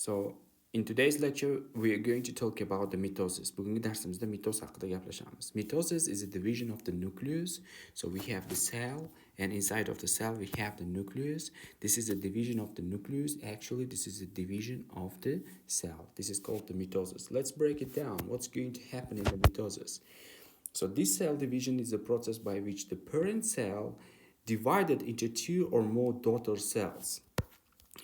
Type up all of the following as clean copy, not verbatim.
So, in today's lecture, we are going to talk about the mitosis. Bugungi darsimizda mitoz haqida gaplashamiz. Mitosis is a division of the nucleus. So we have the cell, and inside of the cell we have the nucleus. This is a division of the nucleus. Actually, this is a division of the cell. This is called the mitosis. Let's break it down. What's going to happen in the mitosis? So this cell division is a process by which the parent cell divided into two or more daughter cells.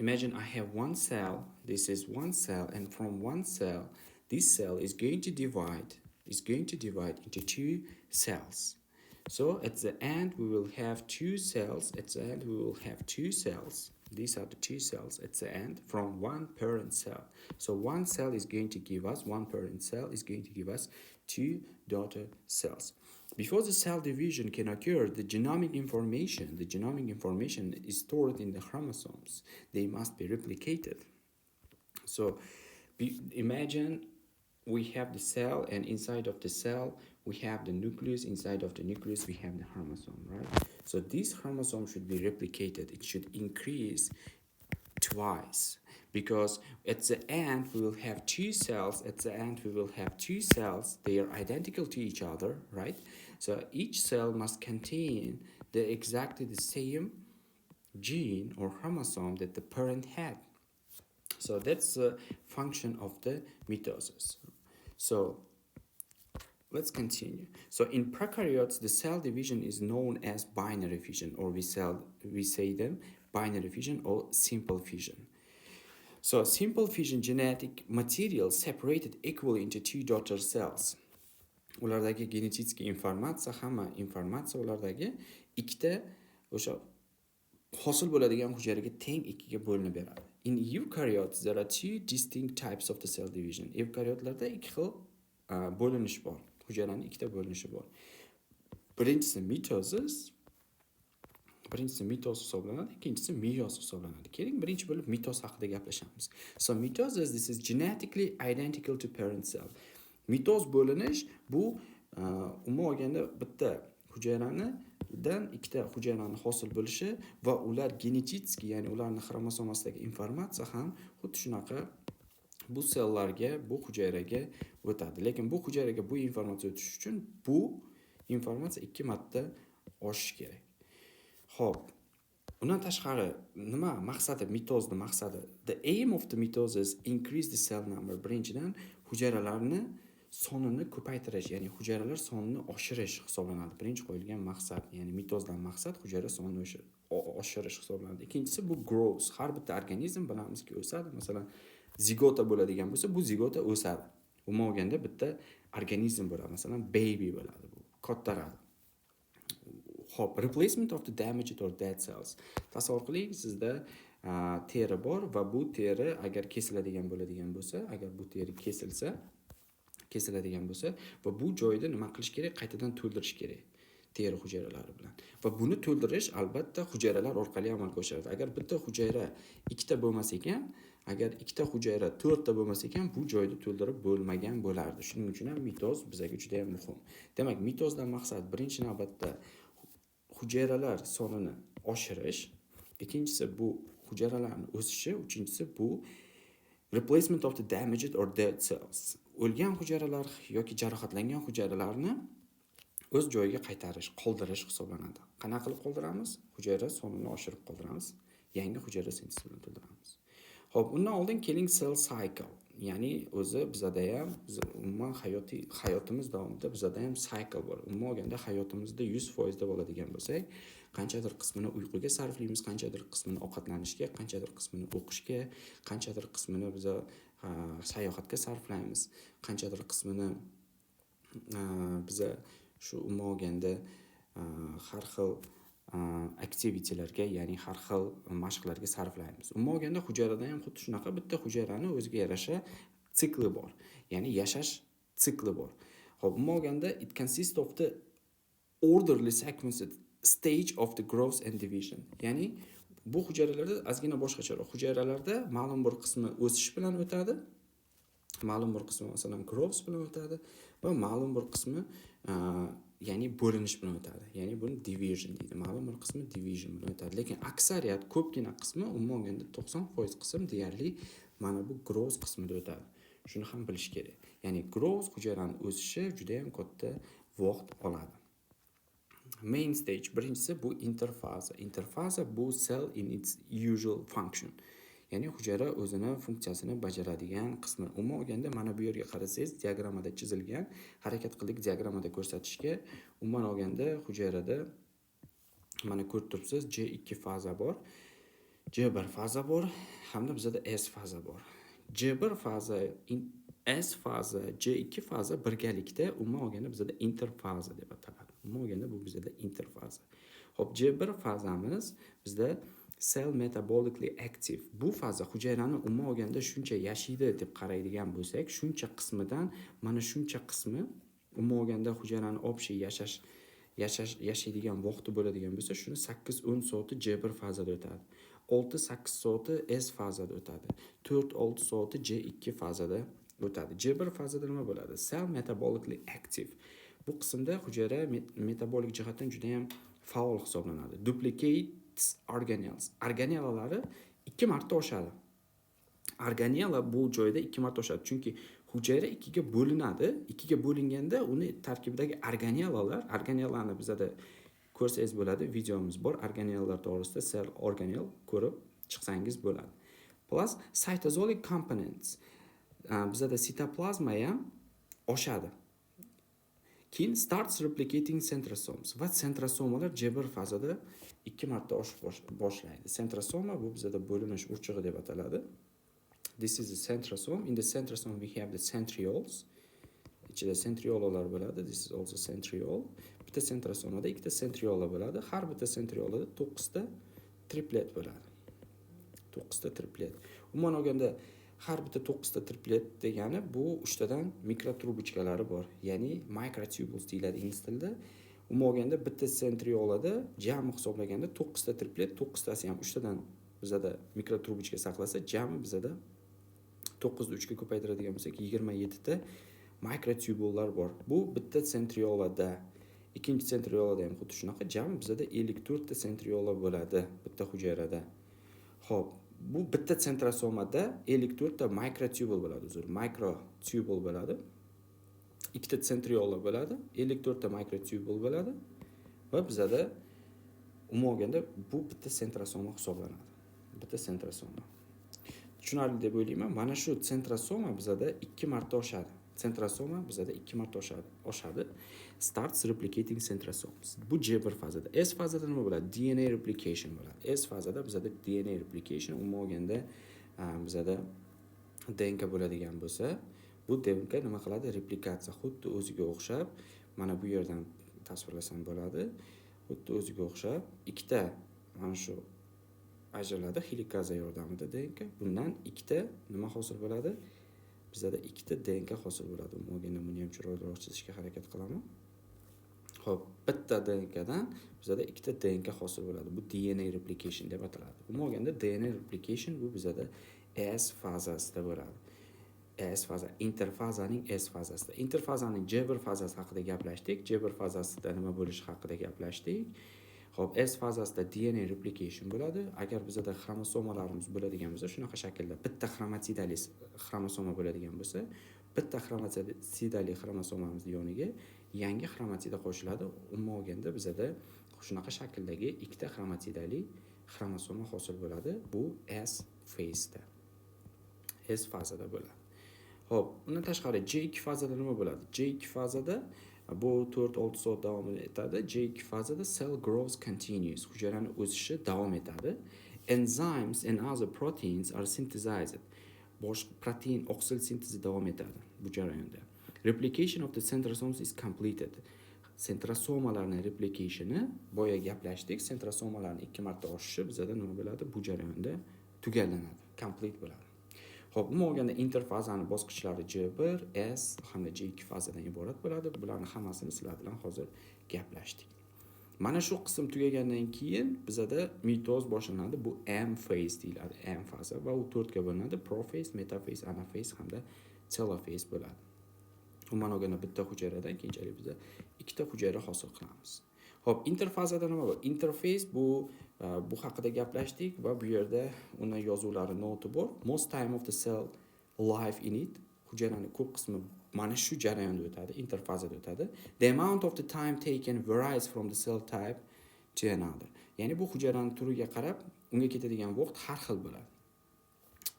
Imagine I have one cell, this is one cell, and from one cell, this cell is going to divide into two cells. So at the end, we will have two cells. At the end, we will have two cells. These are the two cells at the end from one parent cell. So one cell is going to give us, one parent cell is going to give us two daughter cells. Before the cell division can occur, the genomic information is stored in the chromosomes. They must be replicated. So imagine we have the cell, and inside of the cell we have the nucleus. Inside of the nucleus we have the chromosome, right? So this chromosome should be replicated. It should increase twice, because at the end we will have two cells. They are identical to each other, right? So each cell must contain exactly the same gene or chromosome that the parent had. So that's the function of the mitosis. So let's continue. So in prokaryotes, the cell division is known as binary fission, or we say them binary fission or simple fission. So simple fission, genetic material separated equally into two daughter cells. Ulardagi genetik informatsiya, hamma informatsiya ulardagi ikkita o'sha hosil bo'ladigan hujayraga teng ikkiga bo'linib beradi. In eukaryotes, there are two distinct types of the cell division. Eukaryotlarda ikki xil bo'linish bor. Hujayraning ikkita bo'linishi bor. Birinchisi mitoz hisoblanadi, ikkinchisi meioz hisoblanadi. Keling, birinchi bo'lib mitoz haqida gaplashamiz. So mitosis, this is genetically identical to parent cell. Mitoz bo'linish bu umuman olganda bitta hujayranidan ikkita hujayrani hosil bo'lishi va ular genetически, ya'ni ularning xromosomasidagi informatsiya ham xuddi shunaqa bu sellarga, bu hujayraga o'tadi. Lekin bu hujayraga bu informatsiya o'tishi uchun bu informatsiya 2 marta oshishi kerak. Xo'p, undan tashqari nima maqsadi, mitozning maqsadi? The aim of the mitosis increase the cell number. Birinchidan hujayralarni sonini ko'paytirish, ya'ni hujayralar sonini oshirish hisoblanadi. Birinchi qo'yilgan maqsad, ya'ni mitozdan maqsad hujayra sonini oshirish hisoblanadi. Ikkinchisi bu growth. Har bitta organizm bilamizki o'sadi. Masalan, zigota bo'ladigan bo'lsa, bu zigota o'sadi. Umuman olganda bitta organizm bo'ladi. Masalan, baby bo'ladi, bu kattaradi. Hop, replacement of the damaged or dead cells. Tasavvur qiling, sizda teri bor va bu teri agar kesiladigan bo'ladigan bo'lsa, agar bu teri kesiladigan bo'lsa va bu joyda nima qilish kerak? Qaytadan to'ldirish kerak teri hujayralari bilan. Va buni to'ldirish albatta hujayralar orqali amalga oshadi. Agar bitta hujayra ikkita bo'lmas ekan, agar ikkita hujayra 4 ta bo'lmas ekan, bu joyda to'ldirib bo'lmagan bo'lardi. Shuning uchun ham mitoz bizga juda ham muhim. Demak, mitozdan maqsad birinchi navbatda hujayralar sonini oshirish, ikkinchisi bu hujayralarning o'sishi, uchinchisi bu replacement of the damaged or dead cells. O'lgan hujayralar yoki jarohatlangan hujayralarni o'z joyiga qaytarish, qoldirish hisoblanadi. Qanaqa qilib qoldiramiz? Hujayra sonini oshirib qoldiramiz, yangi hujayra sintezi bilan to'ldiramiz. Xo'p, undan oldin keling cell cycle. Ya'ni o'zi bizada ham umuman hayotimiz davomida bizada ham cycle bor. Umuman olganda hayotimizda 100% da bo'ladigan bo'lsak, qanchadir qismini uyquga sarflaymiz, qanchadir qismini ovqatlanishga, qanchadir qismini o'qishga, qanchadir qismini biz sayohatga sarflaymiz, qanchadir qismini biz shu umuman olganda har xil aktivitelarga, ya'ni har xil mashqlarga sarflaymiz. Umuman olganda hujayrada ham xuddi shunaqa bitta hujayrani o'ziga yarasha sikli bor, ya'ni yashash sikli bor. Xo'p, umuman olganda it consists of the orderly sequenced stage of the growth and division. Ya'ni bu hujayralarda ozgina boshqacharoq. Hujayralarda ma'lum bir qismi o'sish bilan o'tadi, ma'lum bir qismi masalan growth bilan o'tadi va ma'lum bir qismi ya'ni bo'linish bilan o'tadi. Ya'ni buni division deydi. Ma'lum bir qismi division bilan o'tadi. Lekin aksariyat ko'pgina qismi umuman olganda 90% qism deyarli mana bu growth qismida o'tadi. Shuni ham bilish kerak. Ya'ni growth hujayraning o'sishi juda ham katta vaqt oladi. Main stage birinchisi bu interfaza. Interfaza bu cell in its usual function. Ya'ni hujayra o'zini funksiyasini bajaradigan qismi. Umuman olganda mana bu yerga qarasangiz, diagrammada chizilgan, harakat qildik diagrammada ko'rsatishga. Umuman olganda hujayrada mana ko'rib turibsiz, J2 faza bor, J1 faza bor, hamda bizda S faza bor. J1 faza, S faza, J2 faza birgalikda umuman olganda bizda interfaza deb ataladi. Umuman olganda bu bizda interfaza. Xo'p, J1 fazamiz bizda cell metabolically active. Bu faza hujayrani umuman olganda shuncha yashaydi deb qaraydigan bo'lsak, shuncha qismidan mana shuncha qismi umuman olganda hujayrani общий yashaydigan vaqti bo'ladigan bo'lsa, shuni 8-10 soati J1 fazada o'tadi. 6-8 soati S fazada o'tadi. 4-6 soati J2 fazada o'tadi. J1 fazada nima bo'ladi? Cell metabolically active. Bu qismda hujayra metabolik jihatdan juda ham faol hisoblanadi. Duplicates organelles. Organellalari 2 marta oshadi. Organella bu joyda 2 marta oshadi. Chunki hujayra 2 ga bo'linadi. 2 ga bo'linganda uni tarkibidagi organellarni bizada ko'rsangiz bo'ladi, videomiz bor. Organellar to'g'risida cell organelle ko'rib chiqsangiz bo'ladi. Plus cytosolic components. Bizada sitoplazma ham oshadi. Keyin starts replicating centrosomes va centrosomalar J1 fazada 2 marta oshib boshlaydi. Centrosoma bu bizada bo'linish urchig'i deb ataladi. This is the centrosome. In the centrosome we have the centrioles. Ichida centriolalar bo'ladi. This is also centriole. Bitta centrosomada ikkita centriola bo'ladi. Har bitta centriolada 9 ta triplet bo'ladi. 9 ta triplet. Umuman olganda har bitta 9 ta triplet degani bu 3 tadan mikrotrubочкалari bor. Ya'ni microtubules deyiladi ingliz tilida. Umuman olganda bitta centriolada jami hisoblaganda 9 ta triplet, 9 tasi ham 3 tadan bizada mikrotrubочка saqlasa, jami bizada 9 ni 3 ga ko'paytiradigan bo'lsak 27 ta mikrotubullar bor. Bu bitta centriolada. Ikkinchi centriolada ham xuddi shunaqa, jami bizada 54 ta centriola bo'ladi bitta hujayrada. Xo'p, bu bitta centrosomada 54 ta mikrotubul bo'ladi, mikrotubul bo'ladi. Ikkita centriola bo'ladi, 54 ta mikrotubul bo'ladi va bizada umuman olganda bu bitta centrosoma hisoblanadi. Bitta centrosoma. Tushunarli deb o'ylayman. Mana shu centrosoma bizada 2 marta oshadi. Centrosoma bizada 2 marta oshadi. Starts replicating centrosomes. Bu J1 fazada. S fazada nima bo'ladi? DNA replication bo'ladi. S fazada bizada DNA replication umuman olganda bizada DNK bo'ladigan bo'lsa, bu DNK nima qiladi? Replikatsiya xuddi o'ziga o'xshab, mana bu yerdan tasvirlasam bo'ladi. Xuddi o'ziga o'xshab ikkita mana shu ajraladi helikaza yordamida DNK. Bundan ikkita nima hosil bo'ladi? Bizada ikkita DNK hosil bo'ladi. Umuman buni ham chiroyliroq chizishga harakat qilaman. Xo'p, bitta DNKdan bizada ikkita DNK hosil bo'ladi. Bu DNA replication deb ataladi. Umuman olganda DNA replication bu bizada S fazasida bo'ladi. S faza, interfazaning S fazasida. Interfazaning J1 fazasi haqida gaplashdik. J1 fazasida nima bo'lishi haqida gaplashdik. Xo'p, S fazasida DNA replication bo'ladi. Agar bizada xromosomalarimiz bo'ladigan bo'lsa, shunaqa shaklda bitta xromatidali xromosoma bo'ladigan bo'lsa, bitta xromatidali xromosomamiz yoniga yangi xromatida qo'shiladi. Umuman olganda bizada shunaqa shakldagi ikkita xromatidali xromosoma hosil bo'ladi. Bu S fazada. S fazada bo'ladi. Xo'p, undan tashqari J2 fazada nima bo'ladi? J2 fazada bu 4-6 soat davom etadi. J2 fazada cell grows continues. Hujayraning o'sishi davom etadi. Enzymes and other proteins are synthesized. Boshqa protein oksil sintezi davom etadi bu jarayonda. Replication of the centrosomes is completed. Centrosomalarning replicationi boya gaplashdik. Centrosomalarning 2 marta oshishi bizada nima bo'ladi? Bu jarayonda tugallanadi, complete bo'ladi. Xo'p, umuman olganda interfazaning bosqichlari J1, S hamda J2 fazadan iborat bo'ladi. Bularning hammasini sizlar bilan hozir gaplashdik. Mana shu qism tugagandan keyin bizada mitoz boshlanadi. Bu M phase deyiladi. M faza va u 4 ga bo'linadi. Prophase, metaphase, anaphase hamda telophase bo'ladi. umuman olganda bitta hujayradan keyinchalik biz ikkita hujayra hosil qilamiz. Xo'p, interfazada nima bor? Interface bu haqida gaplashdik va bu yerda uni yozuvlari noti bor. Most time of the cell life in it. Hujayraning ko'p qismi mana shu jarayonda o'tadi, interfazada o'tadi. The amount of the time taken varies from the cell type to another. Ya'ni bu hujayraning turiga qarab unga ketadigan vaqt har xil bo'ladi.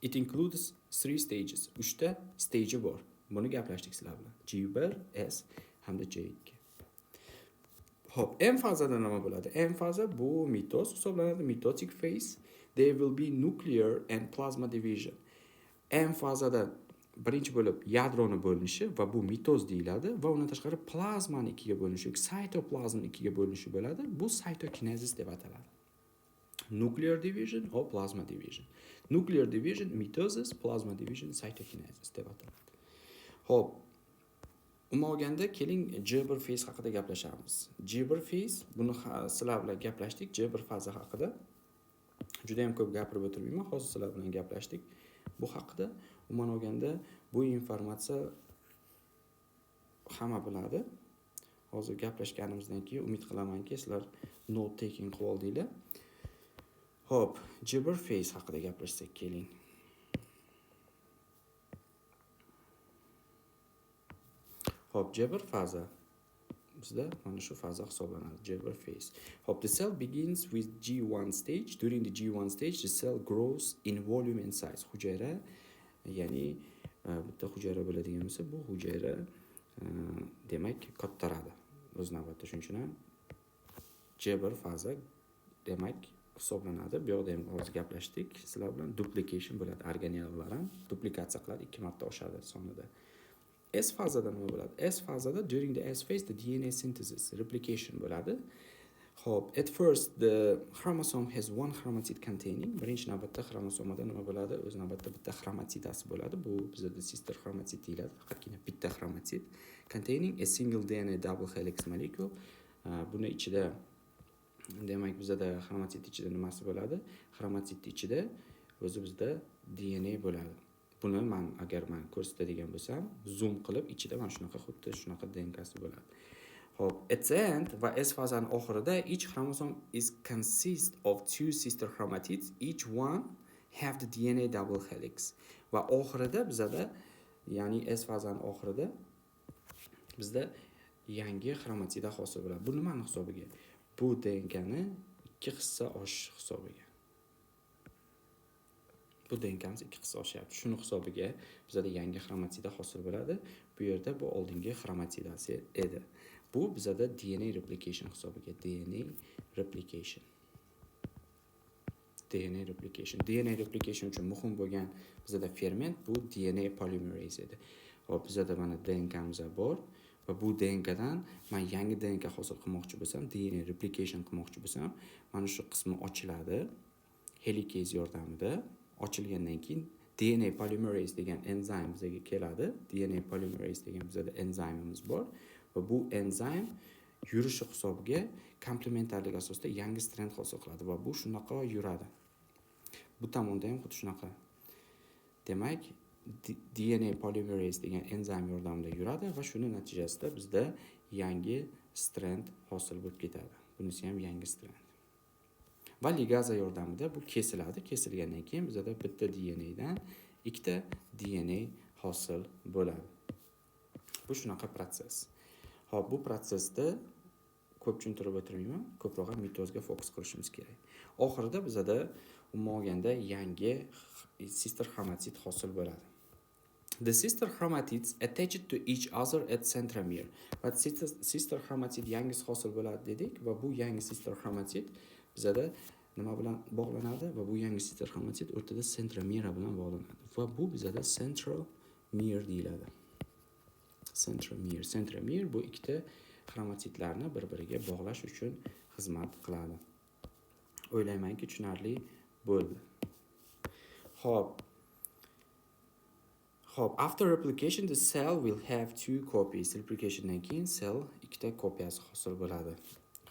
It includes 3 stages. 3 ta stage bor. Buni gaplashdik sizlar bilan. G1, S hamda J2. Hop, M fazada nima bo'ladi? M faza bu mitoz hisoblanadi, mitotic phase. There will be nuclear and plasma division. M fazada birinchi bo'lib yadroni bo'linishi va bu mitoz deyiladi va undan tashqari plazmani ikkiga bo'linishi, cytoplasmni ikkiga bo'linishi bo'ladi. Bu cytokinesis deb ataladi. Nuclear division or plasma division. Nuclear division mitosis, plasma division cytokinesis deb ataladi. Hop, umuman olganda keling G1 phase haqida gaplashamiz. G1 phase buni sizlar bilan gaplashdik. G1 faza haqida juda ham ko'p gapirib o'tirmayman. Hozir sizlar bilan gaplashdik bu haqida. Umuman olganda bu informatsiya hamma biladi. Hozir gaplashganimizdan keyin umid qilamanki sizlar note taking qilib oldinglar. Hop, G1 phase haqida gaplashsak keling. Hop, G1 faza bizda mana shu faza hisoblanadi, G1 phase. Hop, the cell begins with G1 stage. During the G1 stage, the cell grows in volume and size. Hujayra, ya'ni bitta hujayra bo'ladigan bo'lsa, bu hujayra demak kattaradi. O'z navbatida shuning uchun ham G1 faza demak hisoblanadi. Bu yerda ham hozir gaplashdik sizlar bilan, duplication bo'ladi. Organellar ham duplikatsiya qiladi, 2 marta oshadi sonida. S fazada nima bo'ladi? S fazada during the S phase the DNA synthesis, replication bo'ladi. Hop, at first the chromosome has one chromatid containing. Birinchi navbatda xromosomada nima bo'ladi? O'z navbatda bitta chromatidasi bo'ladi. Bu bizda sister chromatid deyiladi. Faqatgina bitta chromatid containing a single DNA double helix molecule. Buni ichida demak bizda chromatid ichida nimasi bo'ladi? Chromatid ichida o'zi bizda DNA bo'ladi. Buni agar men ko'rsatadigan bo'lsam, zoom qilib ichida mana shunaqa xuddi shunaqa DNKsi bo'ladi. Hop, at the end va S fazaning oxirida each chromosome is consist of 2 sister chromatids, each one have the DNA double helix. Va oxirida bizda, ya'ni S fazaning oxirida bizda yangi chromatida hosil bo'ladi. Bu nima hisobiga? Bu DNKni 2 hissa oshish hisobiga. Bu DNKmiz 2 hissa oshyapti. Shuni hisobiga bizda yangi chromatida hosil bo'ladi. Bu yerda bu oldingi chromatidasi edi. Bu bizda DNA replication hisobiga. DNA replication. DNA replication uchun muhim bo'lgan bizda ferment bu DNA polymerase edi. Hop, bizda mana DNKmiz bor va bu DNKdan men yangi DNK hosil qilmoqchi bo'lsam, DNA replication qilmoqchi bo'lsam, mana shu qismi ochiladi helikaz yordamida. Ochilgandan keyin DNA polymerase degan enzim bizga keladi. DNA polymerase degan bizda enzimimiz bor va bu enzim yurishi hisobiga komplementarlik asosida yangi strand hosil qiladi va bu shunaqa yuradi. Bu tomonda ham xuddi shunaqa. Demak, DNA polymerase degan enzim yordamida yuradi va shuni natijasida bizda yangi strand hosil bo'lib ketadi. Bunisi ham yangi strand. Va ligaza yordamida bu kesiladi. Kesilgandan keyin bizda bitta DNA dan ikkita DNA hosil bo'ladi. Bu shunaqa proses. Hop, bu prosesda ko'p tushuntirib o'tirmayman, ko'proq mitozga fokus qilishimiz kerak. Oxirida bizda umuman olganda yangi sister chromatid hosil bo'ladi. The sister chromatids attached to each other at centromere. Va sister chromatid yangisi hosil bo'ladi dedik va bu yangi sister chromatid bizda nima bilan bog'lanadi va bu yangi sister chromatid o'rtada centromere bilan bog'lanadi va bu bizda centromere deyiladi. Centromere bu ikkita chromatidlarni bir-biriga bog'lash uchun xizmat qiladi. O'ylaymanki tushunarli bo'ldi. Hop, after replication the cell will have 2 copies. Replicationdan keyin cell ikkita kopiyasi hosil bo'ladi.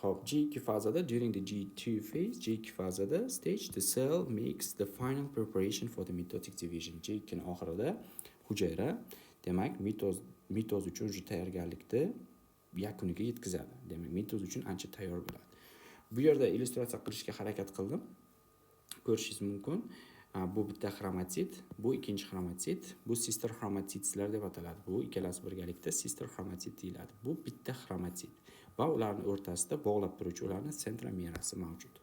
Hop, G2 fazada during the G2 phase, G2 fazada stage the cell makes the final preparation for the mitotic division. G2 oxirida hujayra demak mitoz uchun уже tayyorgarlikni yakuniga yetkazadi. Demak, mitoz uchun ancha tayyor bo'ladi. Bu yerda illyustratsiya qilishga harakat qildim. Ko'rishingiz mumkin. Bu bitta xromatid, bu ikkinchi xromatid, bu sister xromatidlar deb ataladi. Bu ikkalasi birgalikda sister xromatid deyiladi. Bu bitta xromatid va ularning o'rtasida bog'lab turuvchi ularning sentromerasi mavjud.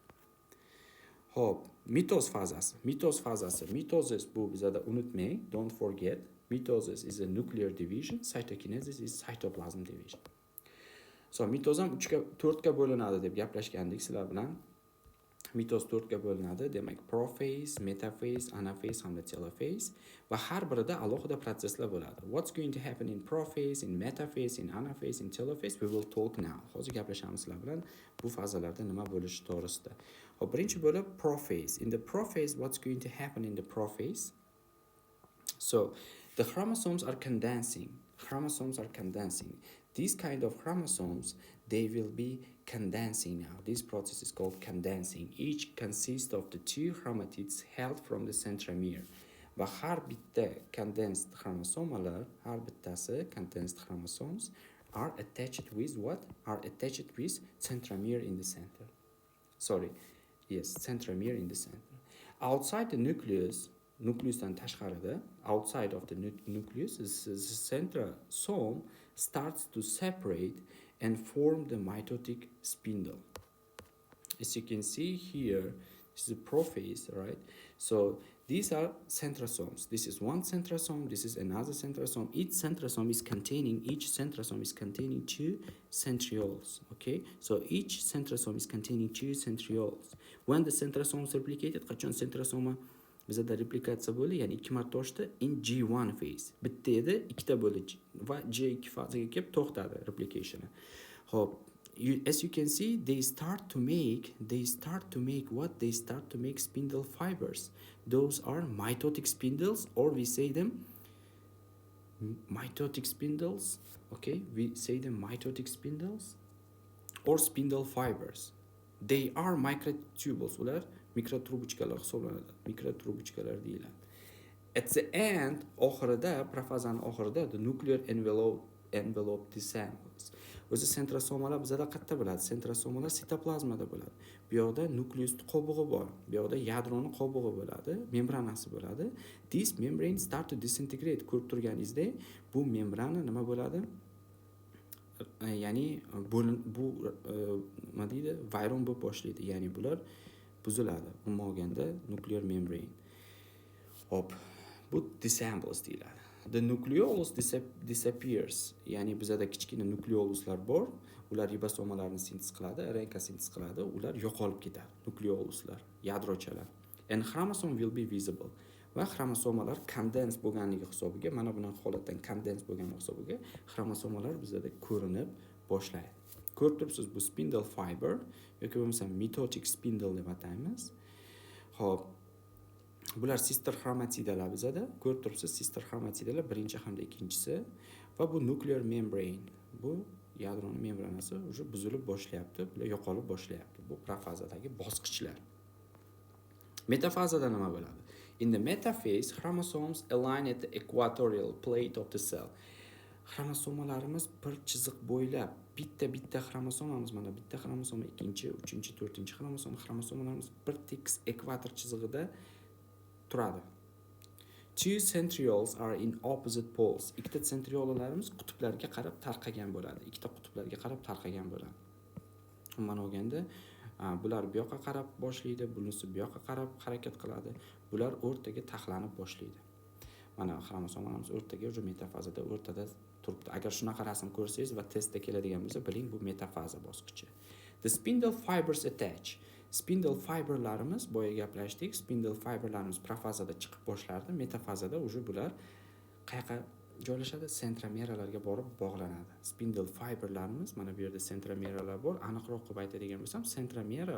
Xo'p, mitoz fazasi. Mitosis bu bizada unutmang, don't forget. Mitosis is a nuclear division, cytokinesis is cytoplasm division. So mitoz ham 4 ga bo'linadi deb gaplashgandik sizlar bilan. Mitoz 4 ga bo'linadi. Demak, prophase, metaphase, anaphase hamda telophase va har birida alohida proseslar bo'ladi. What's going to happen in prophase, in metaphase, in anaphase, in telophase we will talk now. Hozir gaplashamiz sizlar bilan bu fazalarda nima bo'lishi to'g'risida. Hop, birinchi bo'lib prophase. In the prophase, what's going to happen in the prophase? So, the chromosomes are condensing. These kind of chromosomes, they will be condensing now. This process is called condensing. Each consists of the 2 chromatids held from the centromere. Va har bitta condensed chromosomalar, har bittasi condensed chromosomes are attached with what? Are attached with centromere in the center. Centromere in the center. Outside the nucleusdan tashqarida, outside of the nucleus, the centrosome starts to separate and form the mitotic spindle. As you can see here, this is a prophase, right? So these are centrosomes. This is one centrosome, this is another centrosome. Each centrosome is containing 2 centrioles, okay? So each centrosome is containing 2 centrioles. When the centrosomes replicated, qachon centrosoma bizada replikatsiya bo'ldi, ya'ni 2 marta oshdi in G1 phase. Bitta edi, ikkita bo'ldi va G2 faziga kelib to'xtadi replication. Hop, as you can see, they start to make what? They start to make spindle fibers. Those are mitotic spindles, or we say them mitotic spindles, okay? We say them mitotic spindles or spindle fibers. They are microtubules. Ular mikrotrubочкалар hisoblanadi. Mikrotrubочкалар deyiladi. At the end, oxirida, profazaning oxirida the nuclear envelope disassembles. O'zi sentrosomalar bizada qayerda bo'ladi? Sentrosomalar sitoplazmada bo'ladi. Bu yoqda nukleus qobig'i bor. Bu yoqda yadroning qobig'i bo'ladi, membranasi bo'ladi. This membrane start to disintegrate. Ko'rib turganingizdek, bu membrana nima bo'ladi? Ya'ni bu nima deydi? Vayron bo'lib boshlaydi. Ya'ni bular buziladi. Umuman olganda nuclear membrane. Hop, bu disassembles deyiladi. The nucleolus disappears. Ya'ni bizada kichkina nukleoluslar bor. Ular ribosomalarni sintez qiladi, RNA sintez qiladi. Ular yo'qolib ketadi. Nukleoluslar, yadrochalar. And chromosome will be visible. Va chromosomalar condense bo'lganligi hisobiga, mana bunaqa holatdan condense bo'lgani hisobiga chromosomalar bizada ko'rinib boshlaydi. Ko'rib turibsiz, bu spindle fiber yoki bo'lmasa mitotic spindle deb ataymiz. Xo'p, bular sister chromatidalar bizada. Ko'rib turibsiz, sister chromatidalar birinchi hamda ikkinchisi va bu nuclear membrane. Bu yadroning membranasi уже buzilib boshlayapti, bular yo'qolib boshlayapti. Bu profazadagi bosqichlar. Metafazada nima bo'ladi? In the metaphase, chromosomes align at the equatorial plate of the cell. Chromosomalarimiz bir chiziq bo'ylab bitta xromosomamiz, mana bitta xromosoma, ikkinchi, uchinchi, to'rtinchi xromosomalarimiz bir tekis ekvator chizig'ida turadi. 2 centrioles are in opposite poles. Ikkita centriolarimiz qutblarga qarab tarqagan bo'ladi. Umuman olganda, bular bu yoqqa qarab boshlaydi, bunisi bu yoqqa qarab harakat qiladi. Bular o'rtaga taxlanib boshlaydi. Mana xromosomalarimiz o'rtaga, o'sha metafazada o'rtada turibdi. Agar shunaqa rasm ko'rsangiz va testda keladigan bo'lsa, biling bu metafaza bosqichi. The spindle fibers attach. Spindle fiberlarimiz, boya gaplashdik, spindle fiberlarimiz profazada chiqib boshlardi, metafazada o'sha bular qayerga joylashadi? Centromeralarga borib bog'lanadi. Spindle fiberlarimiz, mana bu yerda centromeralar bor. Aniqroq qilib aytadigan bo'lsam, centromera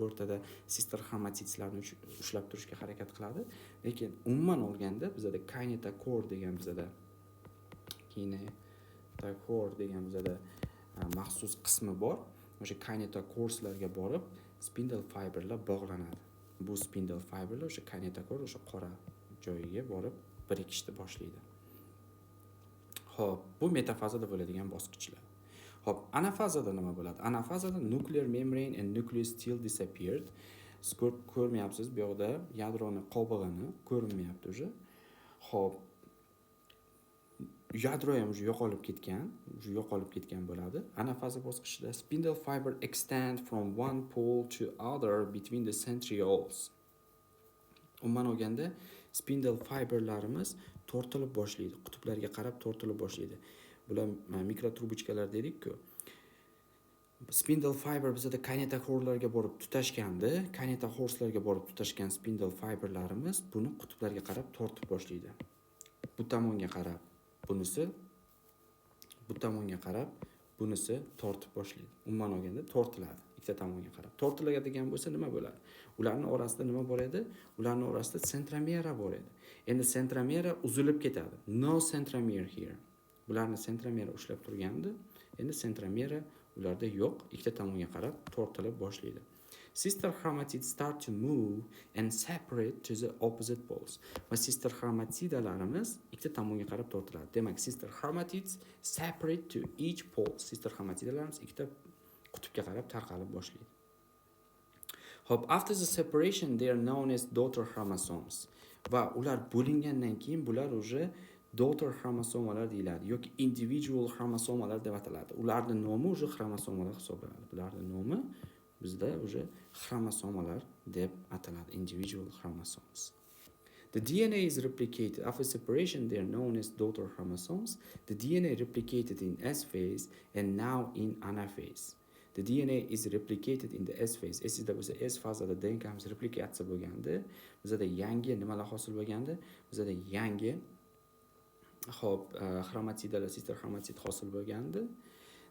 o'rtada sister chromatidlarni ushlab turishga harakat qiladi. Lekin umuman olganda bizada kinetochore degan maxsus qismi bor. O'sha kinetochoreslarga borib spindle fiberlar bog'lanadi. Bu spindle fiberlar o'sha kinetochore, o'sha qora joyiga borib birikishni boshlaydi. Xo'p, bu metafazada bo'ladigan bosqichlar. Xo'p, anafazada nima bo'ladi? Anafazada nuclear membrane and nucleus still disappeared. Siz ko'rmayapsiz, bu yoqda yadroni qobig'ini ko'rinmayapti уже. Xo'p, yadro ham уже yo'qolib ketgan bo'ladi. Anafaza bosqichida spindle fiber extend from one pole to other between the centrioles. Umuman olganda spindle fiberlarimiz tortilib boshlaydi, qutblarga qarab tortilib boshlaydi. Bular mikrotrubочкалар dedik-ku. Spindle fiber bizda kinetochorlarga borib tutashgan spindle fiberlarimiz buni qutblarga qarab tortib boshlaydi. Bu tomonga qarab bunisi tortib boshlaydi. Umuman olganda tortiladi ikkita tomonga qarab. Tortiladigan bo'lsa nima bo'ladi? Ularning orasida nima bor edi? Ularning orasida centromera bor edi. Endi centromera uzilib ketadi. No centromere here. Bularni centromera ushlab turgandi. Endi centromera ularda yo'q, ikkita tomonga qarab tortilib boshlaydi. Sister chromatids start to move and separate to the opposite poles. Va sister chromatidalarimiz ikkita tomonga qarab tortiladi. Demak, sister chromatids separate to each pole. Sister chromatidalarimiz ikkita qutbga qarab tarqalib boshlaydi. Hop, after the separation they are known as daughter chromosomes. Va ular bo'lingandan keyin bular уже daughter chromosomalar deyiladi yoki individual chromosomalar deb ataladi. Ularning nomi уже chromosomalar hisoblanadi. Bularning nomi bizda уже chromosomalar deb ataladi, individual chromosomes. The DNA is replicated after separation. They are known as daughter chromosomes. The DNA replicated in S phase and now in anaphase. The DNA is replicated in the S phase. Esida bo'lsa S fazada DNK'miz replikatsiya bo'lganda, bizda yangi nimalar hosil bo'lganda, bizda yangi chromatidalar, sister chromatid hosil bo'lganda,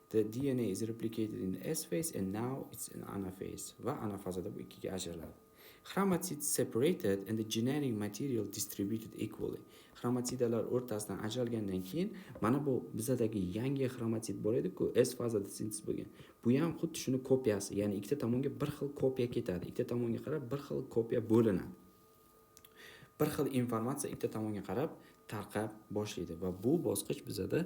the DNA is replicated in the S phase and now it's in anaphase. Va anafazada bu ikkiga ajraladi. Chromatids separated and the genetic material distributed equally. Chromatidalar o'rtasidan ajralgandan keyin mana bu bizdagi yangi chromatid bor edi-ku, S fazada sintez bo'lgan. Bu ham xuddi shuni kopiyasi, ya'ni ikkita tomonga bir xil kopiya ketadi. Ikkita tomonga qarab bir xil kopiya bo'linadi. Bir xil informatsiya ikkita tomonga qarab tarqab boshlaydi va bu bosqich bizda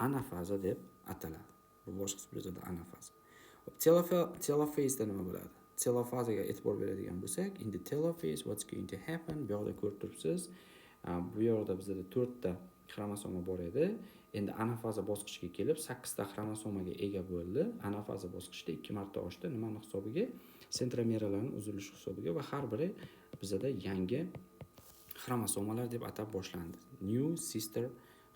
anafaza deb ataladi. Bu bosqich bizda anafaza. Telophase nima bo'ladi? Telofazaga e'tibor beradigan bo'lsak, in the telophase what's going to happen? Bu yerda ko'rib turibsiz. Bu yerda bizda 4 ta xromosoma bor edi. Endi anafaza bosqichiga kelib 8 ta xromosomaga ega bo'ldi. Anafaza bosqichida 2 marta oshdi. Nimaning hisobiga? Centromeralarning uzilishi hisobiga va har biri bizda yangi xromosomalar deb atab boshlandi. New sister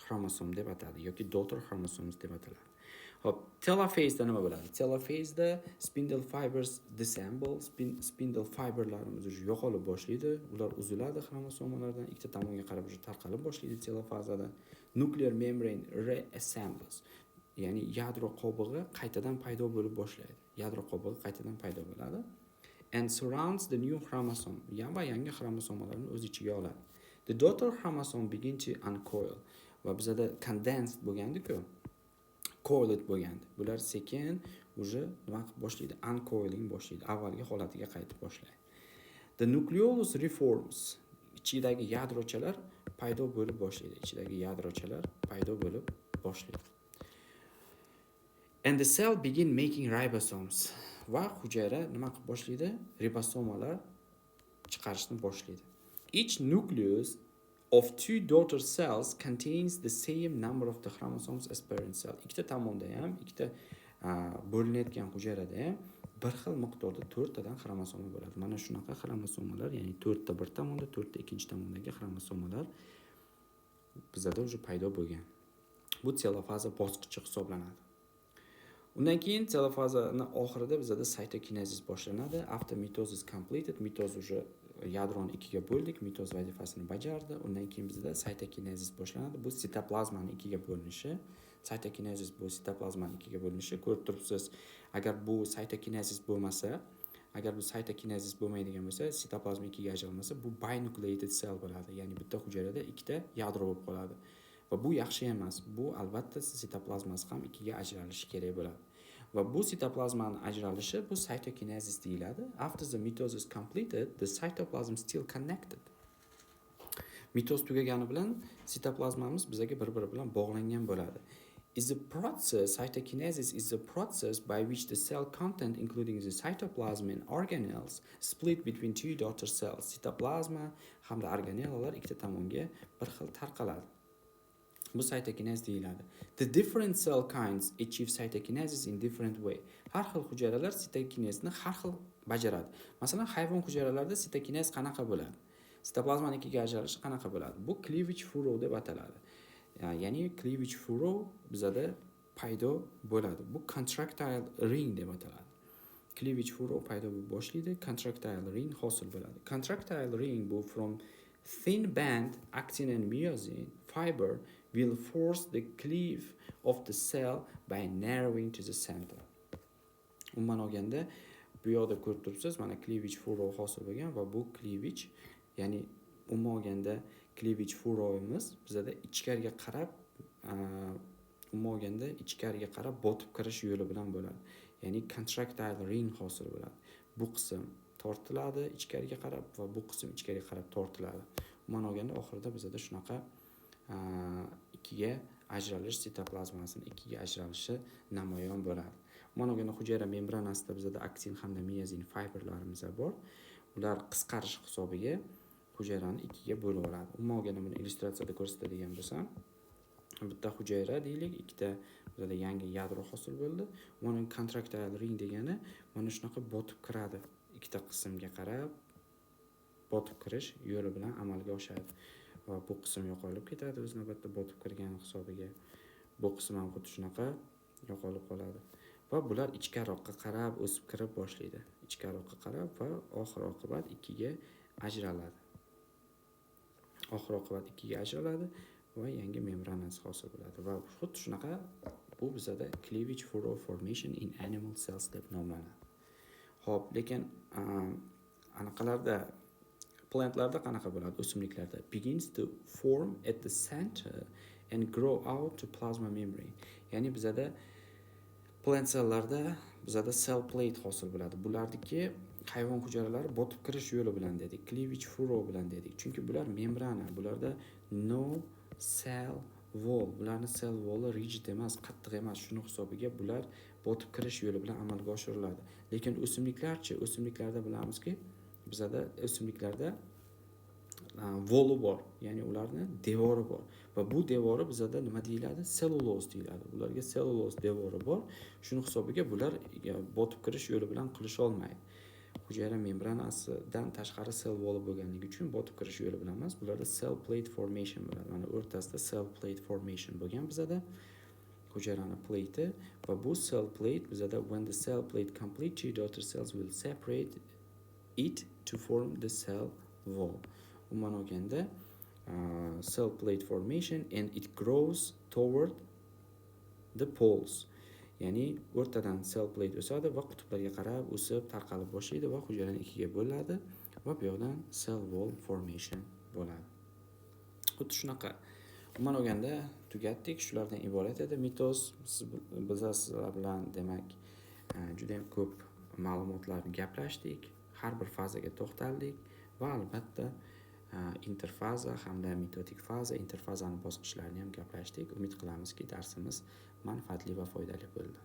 chromosome deb atadi yoki daughter chromosomes deb ataladi. Hop, telophase nima bo'ladi? Telophase spindle fibers disassemble, spindle fiberlarimiz yo'qolib boshlaydi, ular uziladi xromosomalardan, ikkita tomonga qarab tarqalib boshlaydi telofazada. Nuclear membrane reassembles, ya'ni yadro qobig'i qaytadan paydo bo'lib boshlaydi. Yadro qobig'i qaytadan paydo bo'ladi. And surrounds the new chromosome. Yangi xromosomalarni o'z ichiga oladi. The daughter chromosome begin to uncoil. Va bizda condensed bo'lgandi-ku, coiled bo'lgandi. Bular sekin уже nima qilib boshlaydi? Uncoiling boshlaydi. Avvalgi holatiga qaytib boshlaydi. The nucleolus reforms. Ichidagi yadrochalar paydo bo'lib boshlaydi. And the cell begin making ribosomes. Va hujayra nima qilib boshlaydi? Ribosomalar chiqarishni boshlaydi. Each nucleus of 2 daughter cells contains the same number of the chromosomes as parent cell. Ikkita tomonda ham, ikkita bo'linayotgan hujayrada ham bir xil miqdorda 4 tadan xromosoma bo'ladi. Mana shunaqa xromosomalar, ya'ni 4 ta bir tomonda, 4 ta ikkinchi tomondagi xromosomalar bizda уже paydo bo'lgan. Bu telofaza bosqichi hisoblanadi. Undan keyin telofazani oxirida bizda cytokinesis boshlanadi. After mitosis completed, mitoz уже yadroni ikkiga bo'ldik, mitoz vazifasini bajardi. Undan keyin bizda cytokinesis boshlanadi. Bu sitoplazmaning ikkiga bo'linishi. Cytokinesis bu sitoplazmaning ikkiga bo'linishi. Ko'rib turibsiz, agar bu cytokinesis bo'lmaydigan bo'lsa, sitoplazma ikkiga ajralmasa, bu binucleated cell bo'ladi. Ya'ni bitta hujayrada ikkita yadro bo'lib qoladi. Va bu yaxshi emas. Bu albatta sitoplazmasi ham ikkiga ajralishi kerak bo'ladi. Va bu sitoplazmaning ajralishi bu cytokinesis deyiladi. After the mitosis completed, the cytoplasm still connected. Mitoz tugagani bilan sitoplazmamiz bizaga bir-biri bilan bog'langan bo'ladi. Cytokinesis is the process by which the cell content, including the cytoplasm and organelles, split between two daughter cells. Sitoplazma hamda organellalar ikkita tomonga bir xil tarqaladi. Bu cytokinez deyiladi. The different cell kinds achieve cytokinesis in different way. Har xil hujayralar sitokinezni har xil bajaradi. Masalan, hayvon hujayralarida sitokinez qanaqa bo'ladi? Sitoplazmani ikkiga ajralishi qanaqa bo'ladi? Bu cleavage furrow deb ataladi. Ya'ni cleavage furrow bizada paydo bo'ladi. Bu contractile ring deb ataladi. Cleavage furrow paydo bo'lib boshlaydi, contractile ring hosil bo'ladi. Contractile ring bu from thin band actin and myosin fiber will force the cleave of the cell by narrowing to the center. Umuman olganda bu yoqda ko'rib turibsiz, mana cleavage furrow hosil bo'lgan va bu cleavage, ya'ni umuman olganda cleavage furrowimiz bizada ichkariga qarab umuman olganda ichkariga qarab botib kirish yo'li bilan bo'ladi. Ya'ni contractile ring hosil bo'ladi. Bu qism tortiladi ichkariga qarab va bu qism ichkariga qarab tortiladi. Umuman olganda oxirida bizada shunaqa ikkiga ajralish, sitoplazmasini ikkiga ajralishi namoyon bo'ladi. Umuman olganda hujayra membranasida bizada aktin hamda miyozin fiberlarimiz bor. Ular qisqarish hisobiga hujayrani ikkiga bo'lib oladi. Umuman olganda buni illyustratsiyada ko'rsatadigan bo'lsam, bitta hujayra deylik, ikkita bizada yangi yadro hosil bo'ldi. Mana contractile ring degani mana shunaqa botib kiradi. Ikkita qismga qarab botib kirish yo'li bilan amalga oshadi. Va bu qism yo'qolib ketadi o'z navbatda botib kirgan hisobiga. Bu qism ham xuddi shunaqa yo'qolib qoladi. Va bular ichkariroqqa qarab o'sib kirib boshlaydi. Ichkariroqqa qarab va oxir oqibat ikkiga ajraladi. Oxir oqibat ikkiga ajraladi va yangi membranasi hosil bo'ladi. Va xuddi shunaqa bu bizada cleavage furrow formation in animal cells deb nomlanadi. Xo'p, lekin anaqalarda plantlarda qanaqa bo'ladi? O'simliklarda begins to form at the center and grow out to plasma membrane. Ya'ni bizada plant celllarda bizada cell plate hosil bo'ladi. Bulardagi hayvon hujayralari botib kirish yo'li bilan dedik, cleavage furrow bilan dedik. Chunki bular membrana, bularda no cell wall, bularning cell wall'i rigid emas, qattiq emas. Shuning hisobiga bular botib kirish yo'li bilan amalga oshiriladi. Lekin o'simliklarchi, o'simliklarda bilamizki, bizada o'simliklarda wall'i bor, ya'ni ularning devori bor. Va bu devori bizada nima deyiladi? Cellulose deyiladi. Ularga cellulose devori bor. Shuning hisobiga bular botib kirish yo'li bilan qilisha olmaydi. Hujayra membranasidan tashqari cell wall bo'lganligi uchun botib kirish yo'li bilan emas, bularda cell plate formation bo'ladi. Mana o'rtasida cell plate formation bo'lgan bizada hujayrani plate va bu cell plate bizada when the cell plate complete, two daughter cells will separate it to form the cell wall. Umuman olganda cell plate formation and it grows toward the poles. Ya'ni o'rtadan cell plate o'sadi va qutblarga qarab o'sib tarqalib boshlaydi va hujayrani ikkiga bo'ladi va bu yoqdan cell wall formation bo'ladi. Xuddi shunaqa. Umuman olganda tugatdik. Shulardan iborat edi mitoz. Biz sizlar bilan demak juda ham ko'p ma'lumotlarni gaplashdik. Har bir fazaga to'xtaldik va albatta interfaza hamda mitotik faza, interfazaning bosqichlarini ham gaplashdik. Umid qilamizki, darsimiz manfaatli va foydali bo'ldi.